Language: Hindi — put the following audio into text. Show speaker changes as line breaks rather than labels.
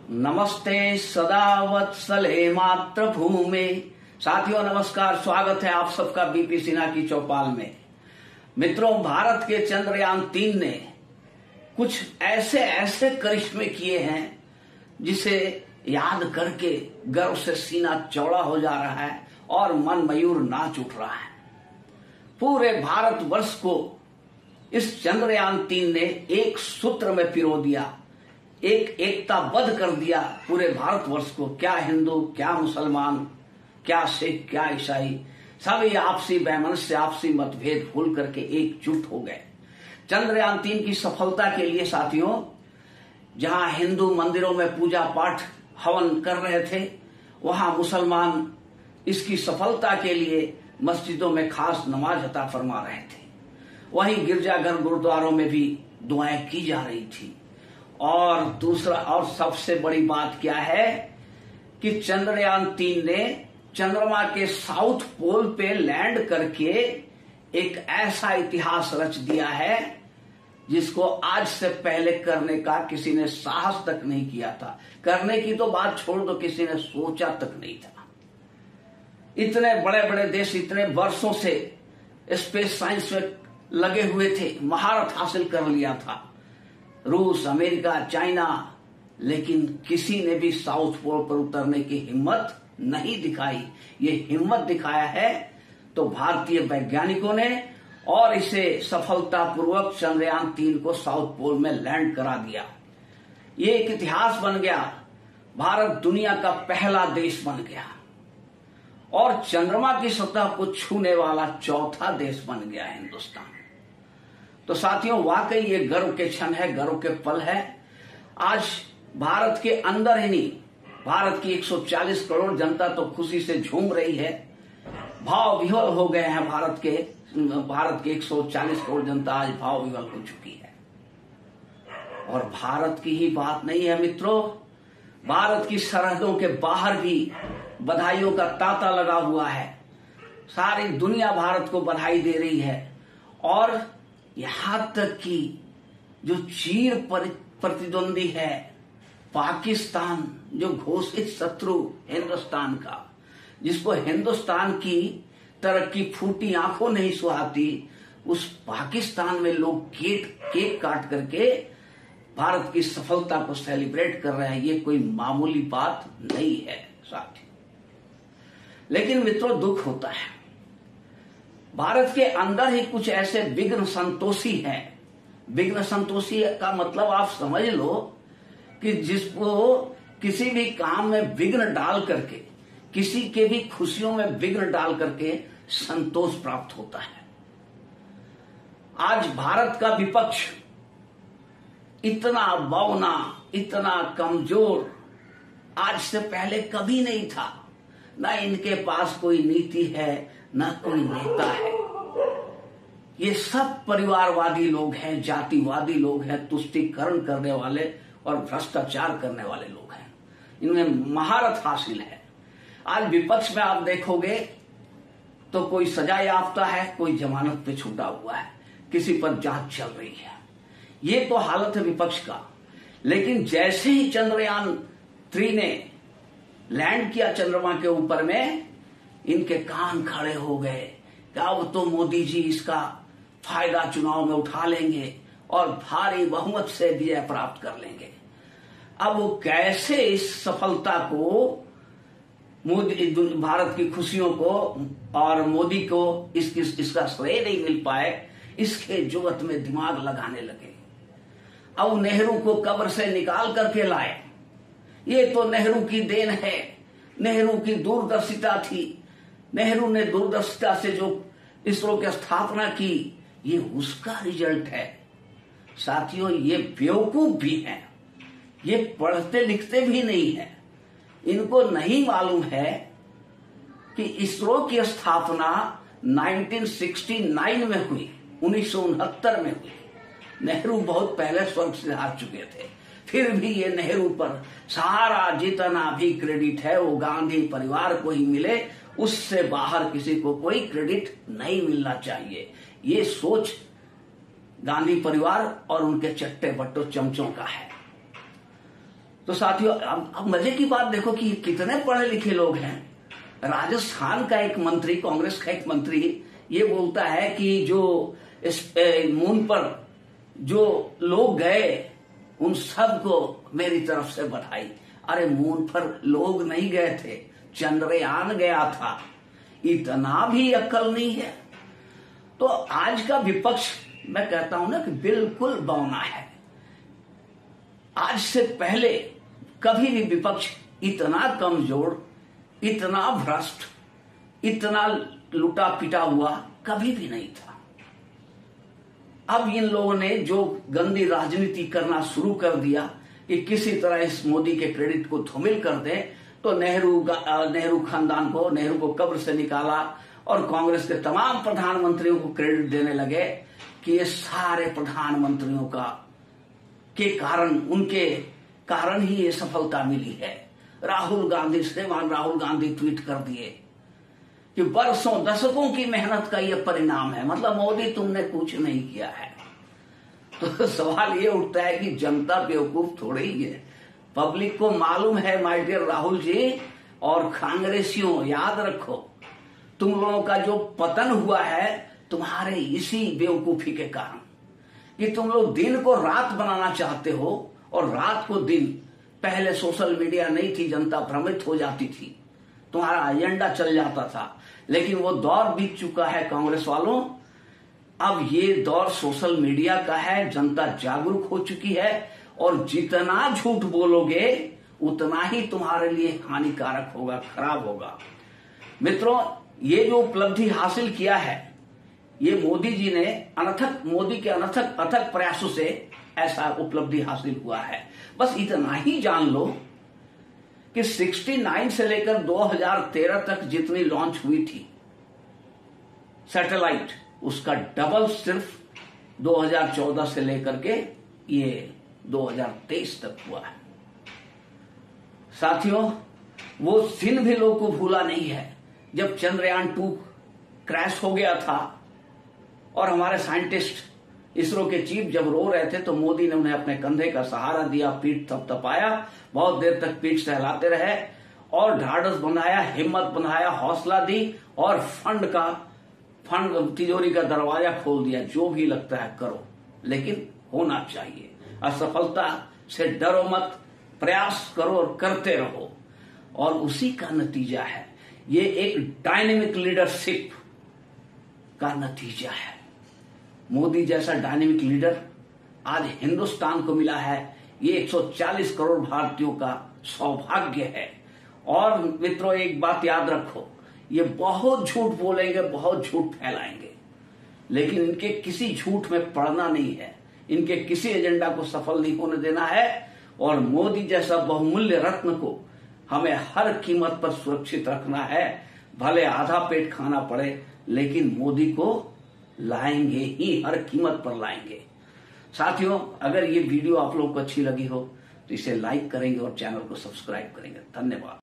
नमस्ते सदा वत्सले मातृभूमि। साथियों नमस्कार, स्वागत है आप सबका बीपी सिन्हा की चौपाल में। मित्रों, भारत के चंद्रयान-3 ने कुछ ऐसे ऐसे करिश्मे किए हैं जिसे याद करके गर्व से सीना चौड़ा हो जा रहा है और मन मयूर नाच उठ रहा है। पूरे भारतवर्ष को इस चंद्रयान-3 ने एक सूत्र में पिरो दिया, एकताबद्ध कर दिया पूरे भारतवर्ष को। क्या हिंदू, क्या मुसलमान, क्या सिख, क्या ईसाई, सभी आपसी वैमनस्य, आपसी मतभेद भूल करके एकजुट हो गए। चंद्रयान-3 की सफलता के लिए साथियों, जहां हिंदू मंदिरों में पूजा पाठ हवन कर रहे थे, वहां मुसलमान इसकी सफलता के लिए मस्जिदों में खास नमाज अता फरमा रहे थे। वहीं गिरजाघर गुरुद्वारों में भी दुआएं की जा रही थी। और दूसरा और सबसे बड़ी बात क्या है कि चंद्रयान-3 ने चंद्रमा के साउथ पोल पे लैंड करके एक ऐसा इतिहास रच दिया है जिसको आज से पहले करने का किसी ने साहस तक नहीं किया था। करने की तो बात छोड़ दो, किसी ने सोचा तक नहीं था। इतने बड़े बड़े देश इतने वर्षों से स्पेस साइंस में लगे हुए थे, महारत हासिल कर लिया था, रूस, अमेरिका, चाइना, लेकिन किसी ने भी साउथ पोल पर उतरने की हिम्मत नहीं दिखाई। ये हिम्मत दिखाया है तो भारतीय वैज्ञानिकों ने, और इसे सफलतापूर्वक चंद्रयान-3 को साउथ पोल में लैंड करा दिया। ये एक इतिहास बन गया। भारत दुनिया का पहला देश बन गया और चंद्रमा की सतह को छूने वाला चौथा देश बन गया हिंदुस्तान। तो साथियों, वाकई ये गर्व के क्षण है, गर्व के पल है। आज भारत के अंदर ही नहीं, भारत की 140 करोड़ जनता तो खुशी से झूम रही है। भाव विह्वल हो गए हैं भारत के 140 करोड़ जनता आज भाव विह्वल हो चुकी है। और भारत की ही बात नहीं है मित्रों, भारत की सरहदों के बाहर भी बधाइयों का तांता लगा हुआ है। सारी दुनिया भारत को बधाई दे रही है। और यहां तक कि जो चीर प्रतिद्वंदी है पाकिस्तान, जो घोषित शत्रु हिंदुस्तान का, जिसको हिंदुस्तान की तरक्की फूटी आंखों नहीं सुहाती, उस पाकिस्तान में लोग केक काट करके भारत की सफलता को सेलिब्रेट कर रहे हैं। ये कोई मामूली बात नहीं है साथी। लेकिन मित्रों, दुख होता है, भारत के अंदर ही कुछ ऐसे विघ्न संतोषी हैं। विघ्न संतोषी का मतलब आप समझ लो कि जिसको किसी भी काम में विघ्न डाल करके, किसी के भी खुशियों में विघ्न डाल करके संतोष प्राप्त होता है। आज भारत का विपक्ष इतना बौना, इतना कमजोर आज से पहले कभी नहीं था। न इनके पास कोई नीति है, न कोई नेता है। ये सब परिवारवादी लोग हैं, जातिवादी लोग हैं, तुष्टीकरण करने वाले और भ्रष्टाचार करने वाले लोग हैं। इनमें महारत हासिल है। आज विपक्ष में आप देखोगे तो कोई सजा याफ्ता है, कोई जमानत पे छूटा हुआ है, किसी पर जांच चल रही है। ये तो हालत है विपक्ष का। लेकिन जैसे ही चंद्रयान-3 ने लैंड किया चंद्रमा के ऊपर में, इनके कान खड़े हो गए कि अब तो मोदी जी इसका फायदा चुनाव में उठा लेंगे और भारी बहुमत से विजय प्राप्त कर लेंगे। अब वो कैसे इस सफलता को, मोदी, भारत की खुशियों को और मोदी को इसका श्रेय नहीं मिल पाए, इसके जुगत में दिमाग लगाने लगे। अब नेहरू को कब्र से निकाल करके लाए। ये तो नेहरू की देन है, नेहरू की दूरदर्शिता थी। नेहरू ने दूरदर्शिता से जो इसरो की स्थापना की, ये उसका रिजल्ट है। साथियों, ये बेवकूफ भी हैं, ये पढ़ते लिखते भी नहीं है। इनको नहीं मालूम है कि इसरो की स्थापना 1969 में हुई, 1969 में हुई। नेहरू बहुत पहले स्वर्ग से हार चुके थे। फिर भी ये नेहरू पर सारा जितना भी क्रेडिट है वो गांधी परिवार को ही मिले, उससे बाहर किसी को कोई क्रेडिट नहीं मिलना चाहिए। ये सोच गांधी परिवार और उनके चट्टे बट्टो चमचों का है। तो साथियों, अब मजे की बात देखो कि कितने पढ़े लिखे लोग हैं। राजस्थान का एक मंत्री, कांग्रेस का एक मंत्री ये बोलता है कि जो इस मून पर जो लोग गए उन सबको मेरी तरफ से बधाई। अरे मून पर लोग नहीं गए थे, चंद्रयान गया था। इतना भी अक्ल नहीं है। तो आज का विपक्ष, मैं कहता हूं ना कि बिल्कुल बौना है। आज से पहले कभी भी विपक्ष इतना कमजोर, इतना भ्रष्ट, इतना लुटा पिटा हुआ कभी भी नहीं था। अब इन लोगों ने जो गंदी राजनीति करना शुरू कर दिया कि किसी तरह इस मोदी के क्रेडिट को धूमिल कर दें, तो नेहरू खानदान को, नेहरू को कब्र से निकाला और कांग्रेस के तमाम प्रधानमंत्रियों को क्रेडिट देने लगे कि ये सारे प्रधानमंत्रियों के कारण, उनके कारण ही ये सफलता मिली है। राहुल गांधी, श्रीमान राहुल गांधी ट्वीट कर दिए कि वर्षों दशकों की मेहनत का ये परिणाम है, मतलब मोदी तुमने कुछ नहीं किया है। तो सवाल ये उठता है कि जनता बेवकूफ थोड़ी ही है, पब्लिक को मालूम है। माय डियर राहुल जी और कांग्रेसियों, याद रखो तुम लोगों का जो पतन हुआ है तुम्हारे इसी बेवकूफी के कारण, कि तुम लोग दिन को रात बनाना चाहते हो और रात को दिन। पहले सोशल मीडिया नहीं थी, जनता भ्रमित हो जाती थी, तुम्हारा एजेंडा चल जाता था, लेकिन वो दौर बीत चुका है कांग्रेस वालों। अब ये दौर सोशल मीडिया का है, जनता जागरूक हो चुकी है और जितना झूठ बोलोगे उतना ही तुम्हारे लिए हानिकारक होगा, खराब होगा। मित्रों, ये जो उपलब्धि हासिल किया है ये मोदी जी ने मोदी के अथक प्रयासों से ऐसा उपलब्धि हासिल हुआ है। बस इतना ही जान लो कि 69 से लेकर 2013 तक जितनी लॉन्च हुई थी सैटेलाइट, उसका डबल सिर्फ 2014 से लेकर के ये 2023 तक हुआ है। साथियों, वो दिन भी लोग को भूला नहीं है जब चंद्रयान 2 क्रैश हो गया था और हमारे साइंटिस्ट, इसरो के चीफ जब रो रहे थे तो मोदी ने उन्हें अपने कंधे का सहारा दिया, पीठ थपथपाया, बहुत देर तक पीठ सहलाते रहे और ढाढ़स बनाया, हिम्मत बनाया, हौसला दी और फंड तिजोरी का दरवाजा खोल दिया। जो भी लगता है करो, लेकिन होना चाहिए। असफलता से डरो मत, प्रयास करो और करते रहो, और उसी का नतीजा है। ये एक डायनेमिक लीडरशिप का नतीजा है। मोदी जैसा डायनेमिक लीडर आज हिंदुस्तान को मिला है, ये 140 करोड़ भारतीयों का सौभाग्य है। और मित्रों, एक बात याद रखो, ये बहुत झूठ बोलेंगे, बहुत झूठ फैलाएंगे, लेकिन इनके किसी झूठ में पड़ना नहीं है, इनके किसी एजेंडा को सफल नहीं होने देना है। और मोदी जैसा बहुमूल्य रत्न को हमें हर कीमत पर सुरक्षित रखना है, भले आधा पेट खाना पड़े, लेकिन मोदी को लाएंगे ही, हर कीमत पर लाएंगे। साथियों, अगर ये वीडियो आप लोगों को अच्छी लगी हो तो इसे लाइक करेंगे और चैनल को सब्सक्राइब करेंगे। धन्यवाद।